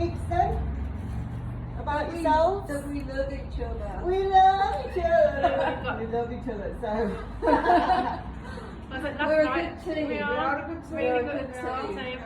weeks then? About yourselves? That we love each other. We love each other. We love each other. So. We're a good team. We are a good team. Really good team.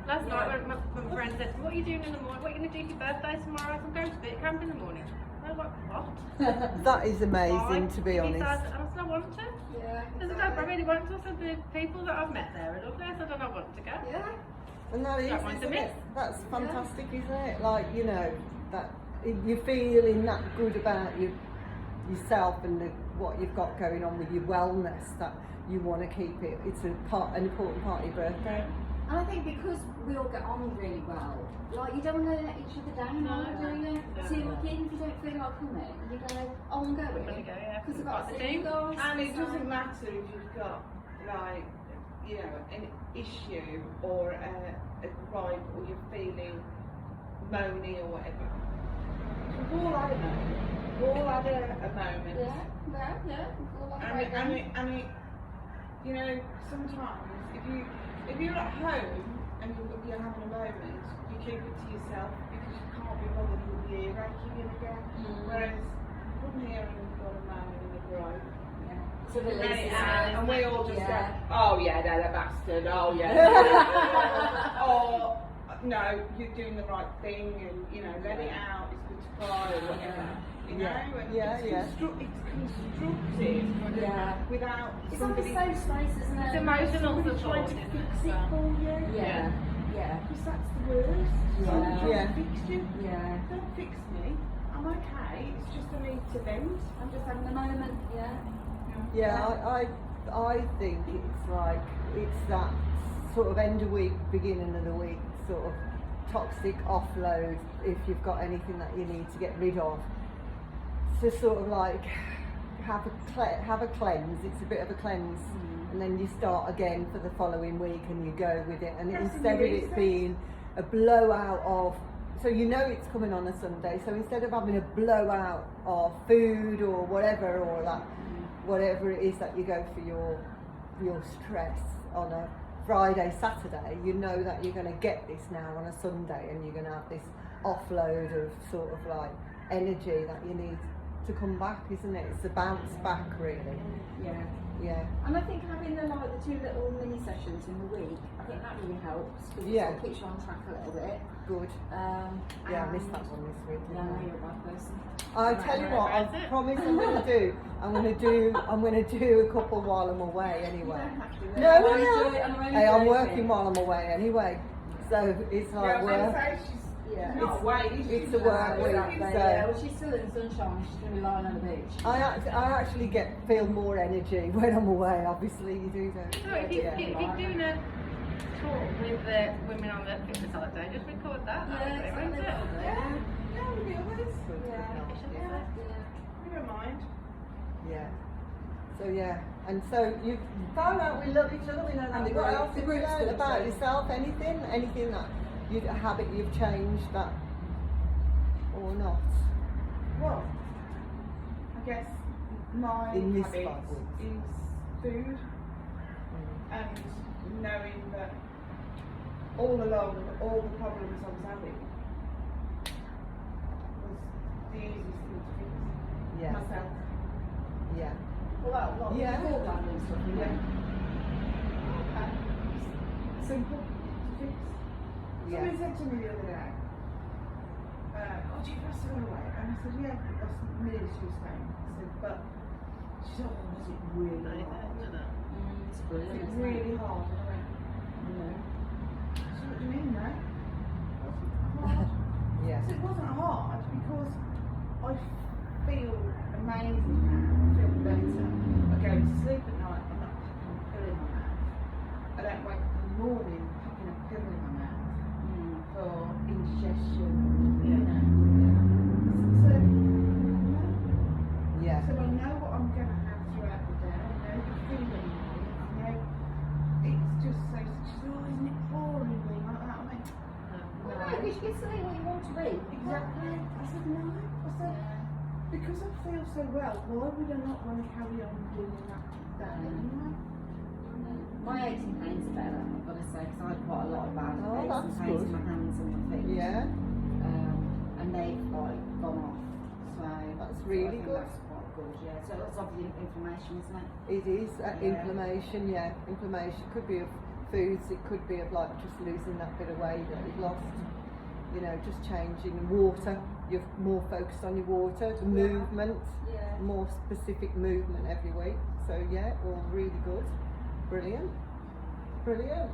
Last night when my friend said, what are you doing in the morning? What are you going to do for your birthday tomorrow? I'm going to boot camp in the morning. I was like, what? That is amazing, to be honest. I said, I want to. Yeah. I said, I really want to. I said, the people that I've met there are lovely. I said, I want to go. Yeah. And that is, Don't want to isn't miss. it? That's fantastic, isn't it? Like, you know, that you're feeling that good about yourself and what you've got going on with your wellness, that you want to keep it. It's an important part of your birthday. And I think because we all get on really well, like you don't want to let each other down, do you? So even if you don't feel like coming, you go, oh, I'm going. I'm going to go, yeah. Because I've got to the see you team. guys. And it doesn't matter if you've got, like, you know, an issue or a gripe or you're feeling moany or whatever. We've all had a moment. We've all had a moment. Yeah. And it, you know, sometimes if you're at home and you're having a moment, you keep it to yourself because you can't be bothered with the earache you're gonna get. Whereas come here and you've got a moan and a gripe. So the And we all just go, oh yeah, they're a bastard, oh yeah. Or no, you're doing the right thing and, you know, let it out, it's good to cry or whatever. You know? And it's constructive without It's like a somebody... safe space, isn't it? It's emotional somebody support, trying to isn't fix it? it for you. Yeah. Because that's the worst. Somebody trying to fix you. Yeah. Don't fix me. I'm okay. It's just a need to vent. I'm just having a moment, Yeah, I think it's like, it's that sort of end of week, beginning of the week, sort of toxic offload, if you've got anything that you need to get rid of. To sort of like have a cleanse, it's a bit of a cleanse, and then you start again for the following week and you go with it, and instead of it being a blowout of, so you know it's coming on a Sunday, so instead of having a blowout of food or whatever, or that whatever it is that you go for your stress on a Friday, Saturday, you know that you're going to get this now on a Sunday, and you're going to have this offload of sort of like energy that you need to come back, isn't it? It's a bounce back, really. Yeah. And I think having the 2 little mini sessions in the week, I think that really helps because it sort of keeps you on track a little bit. Good. I missed that one this week. Yeah, you're a bad person. I tell you what, I promise I'm going to do a couple while I'm away anyway. No, I'm working while I'm away anyway, so it's like work. It's a work week. Well, she's still in the sunshine. She's going to be lying on the beach. I actually feel more energy when I'm away. Obviously, you do, don't you? So if you're doing a talk with the women on the fitness holiday, just record that. Yeah, Won't it? with the others. We don't mind. Yeah. So and so you found out we love each other. We know that. What else have you learned about yourself? Anything that a habit you've changed that, or not? Well, I guess my In this habit 5 weeks. is food and knowing that all along all the problems I was having was the easiest thing to fix myself. Yeah. Well, gallbladder and stuff. Okay. Simple to fix. Somebody said to me the other day, do you pass it all away? And I said, yeah, that's nearly she was saying. I said, but she said, oh, was it really hard? It's brilliant. It's really hard. And I went, no. So what do you mean, no? It wasn't hard. So it wasn't hard because I feel amazing now. I feel better. I go to sleep at night, I'm not packing a pill in my mouth. I don't wake up in the morning packing a pill in my mouth for indigestion, you know. So, so I know what I'm going to have throughout the day. I know the feeling. I know it's just so. She's oh, isn't it boring being like that? I went, No, because you can say what you want to read. exactly. I said no. I said because I feel so well. Why would I not want to carry on doing that anyway? My aching pains are better, I've got to say, because I had quite a lot of bad aches and that's pains good. in my hands and my feet. Yeah. they've like gone off. So That's I really think good. That's quite good, yeah. So that's obviously inflammation, isn't it? It is inflammation, yeah. Inflammation could be of foods, it could be of like just losing that bit of weight that you've lost. You know, just changing water. You're more focused on your water, the movement, more specific movement every week. So yeah, all really good. Brilliant. Brilliant.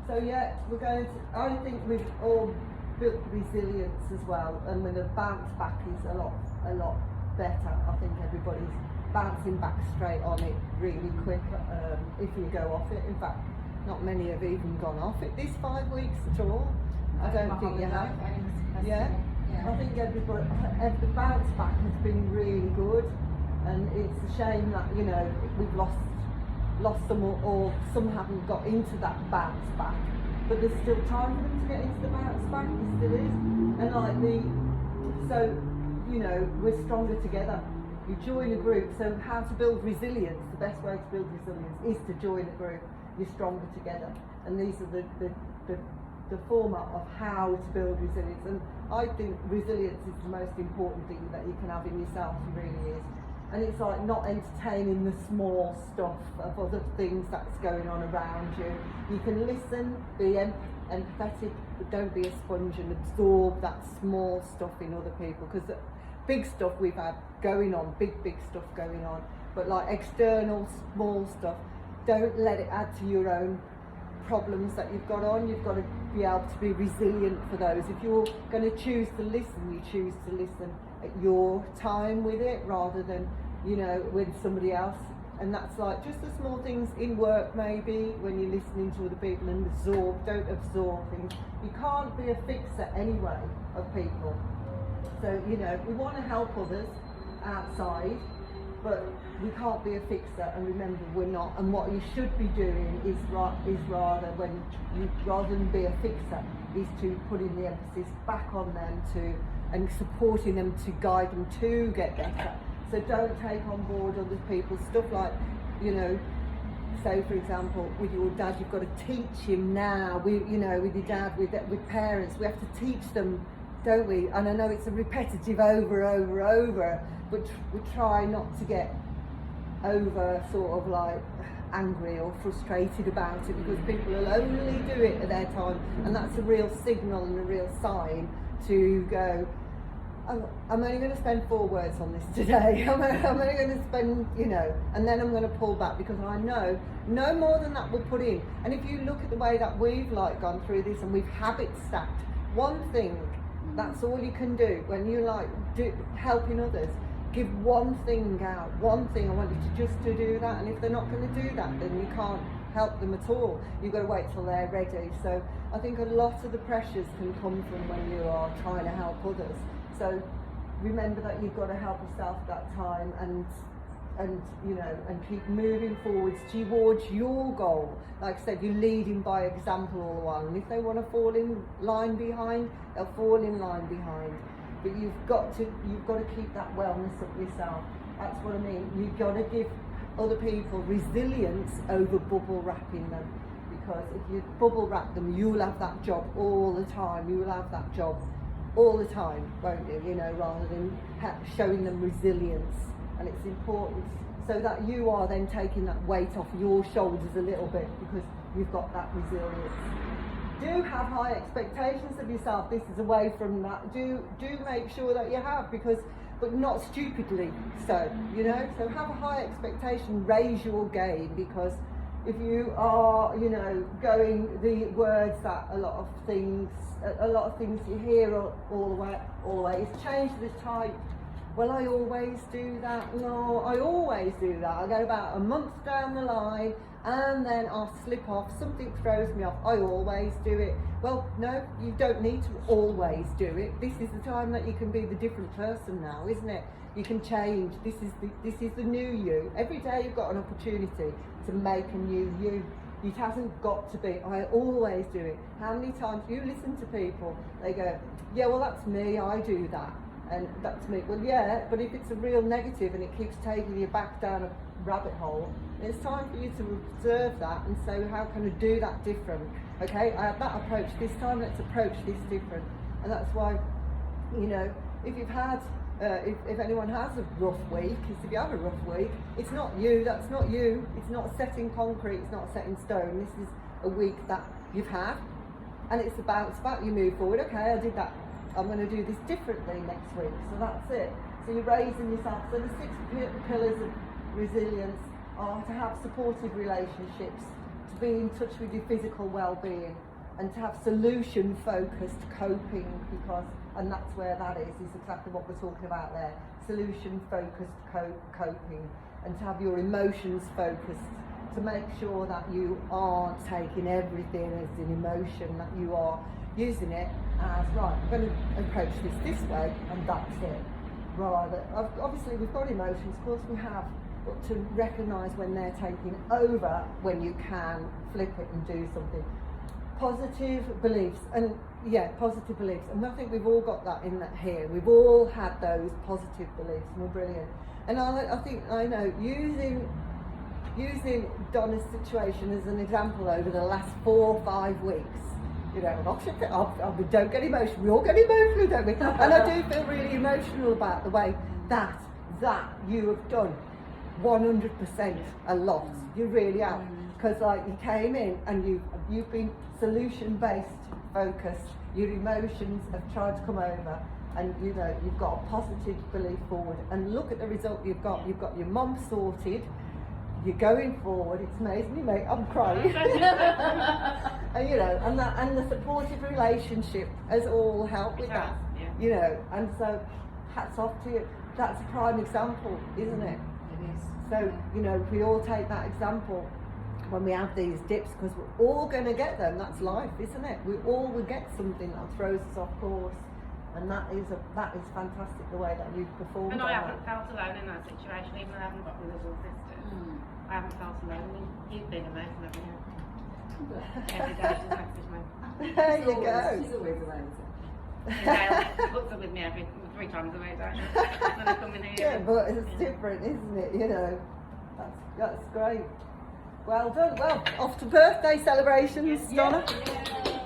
So yeah, we're going to, I think we've all built resilience as well, and when the bounce back is a lot better. I think everybody's bouncing back straight on it really quick if you go off it. In fact, not many have even gone off it this 5 weeks at all. I don't think you have. Yeah. I think every bounce back has been really good, and it's a shame that, you know, we've lost some, or some haven't got into that bounce back, but there's still time for them to get into the bounce back. There still is, and so you know, we're stronger together. You join a group. So how to build resilience? The best way to build resilience is to join a group. You're stronger together, and these are the format of how to build resilience. And I think resilience is the most important thing that you can have in yourself. It really is. And it's like not entertaining the small stuff of other things that's going on around you. You can listen, be empathetic, but don't be a sponge and absorb that small stuff in other people. Because the big stuff we've had going on, big stuff going on, but like external small stuff, don't let it add to your own problems that you've got on. You've got to be able to be resilient for those. If you're going to choose to listen, you choose to listen at your time with it rather than, you know, with somebody else. And that's like just the small things in work, maybe when you're listening to other people, and don't absorb things. You can't be a fixer anyway of people. So, you know, we want to help others outside, but we can't be a fixer, and remember, we're not. And what you should be doing is rather than be a fixer, is to put in the emphasis back on them and supporting them to guide them to get better. So don't take on board other people's stuff, like, you know, say for example, with your dad, you've got to teach him now. You know, with your dad, with parents, we have to teach them, don't we? And I know it's a repetitive over, but we try not to get over sort of like angry or frustrated about it, because people will only do it at their time, and that's a real signal and a real sign to go, I'm only going to spend 4 words on this today. I'm only going to spend, you know, and then I'm going to pull back, because I know no more than that we'll put in. And if you look at the way that we've like gone through this and we've habit stacked, one thing, that's all you can do when you like helping others. Give one thing out, one thing. I want you to just to do that, and if they're not going to do that, then you can't help them at all. You've got to wait till they're ready. So I think a lot of the pressures can come from when you are trying to help others. So remember that you've got to help yourself at that time, and you know, and keep moving forwards towards your goal. Like I said, you're leading by example all the while, and if they want to fall in line behind, they'll fall in line behind. But you've got to keep that wellness up yourself. That's what I mean. You've got to give other people resilience over bubble wrapping them, because if you bubble wrap them, you'll have that job all the time. You will have that job all the time, won't you? You know, rather than showing them resilience. And it's important so that you are then taking that weight off your shoulders a little bit, because you've got that resilience. Do have high expectations of yourself. This is away from that. Do make sure that you have, but not stupidly so, you know. So have a high expectation, raise your game, because if you are, you know, going the words that a lot of things you hear all the way is change the type. Well, I always do that. No, I always do that. I get about a month down the line and then I'll slip off. Something throws me off. I always do it. Well, no, you don't need to always do it. This is the time that you can be the different person now, isn't it? You can change. This is the new you. Every day you've got an opportunity to make a new you. It hasn't got to be, I always do it. How many times you listen to people, they go, yeah, well, that's me, I do that. And that's me. Well, yeah, but if it's a real negative and it keeps taking you back down a rabbit hole, it's time for you to observe that and say, how can I do that different? Okay, I have that approach this time, let's approach this different. And that's why, you know, if you've had, if anyone has a rough week, if you have a rough week, it's not you, that's not you, it's not set in concrete, it's not set in stone, this is a week that you've had, and it's about you move forward. Okay, I did that, I'm going to do this differently next week, so that's it. So you're raising yourself. So the 6 pillars of resilience are to have supportive relationships, to be in touch with your physical well-being, and to have solution-focused coping, and that's where that is exactly what we're talking about there, solution-focused coping, and to have your emotions focused, to make sure that you aren't taking everything as an emotion, that you are using it as, right, I'm going to approach this way, and that's it. Rather, obviously we've got emotions, of course we have, but to recognise when they're taking over, when you can flip it and do something. Positive beliefs, and positive beliefs, and I think we've all got that in that here. We've all had those positive beliefs, and we're brilliant. And I think I know using Donna's situation as an example over the last 4 or 5 weeks. You know, we don't get emotional. We all get emotional, don't we? And I do feel really emotional about the way that you have done 100% a lot. You really have, because like you came in and you've been solution-based focused. Your emotions have tried to come over, and you know you've got a positive belief forward. And look at the result you've got. You've got your mum sorted. You're going forward. It's amazing, you mate. I'm crying. And you know, and the supportive relationship has all helped with that. Yeah. You know, and so hats off to you. That's a prime example, isn't it? It is. So you know, if we all take that example when we have these dips, because we're all going to get them. That's life, isn't it? We all will get something that throws us off course, and that is fantastic the way that you've performed. And I haven't felt alone in that situation, even though I haven't got brothers or sisters. I haven't felt alone. I mean, you've been amazing every day. Every day just message me. There you go. She's always amazing. Dale puts up with me 3 times a week, actually. When I come in here. Yeah, but it's different, isn't it? You know, that's great. Well done. Well, off to birthday celebrations, Donna. Yeah.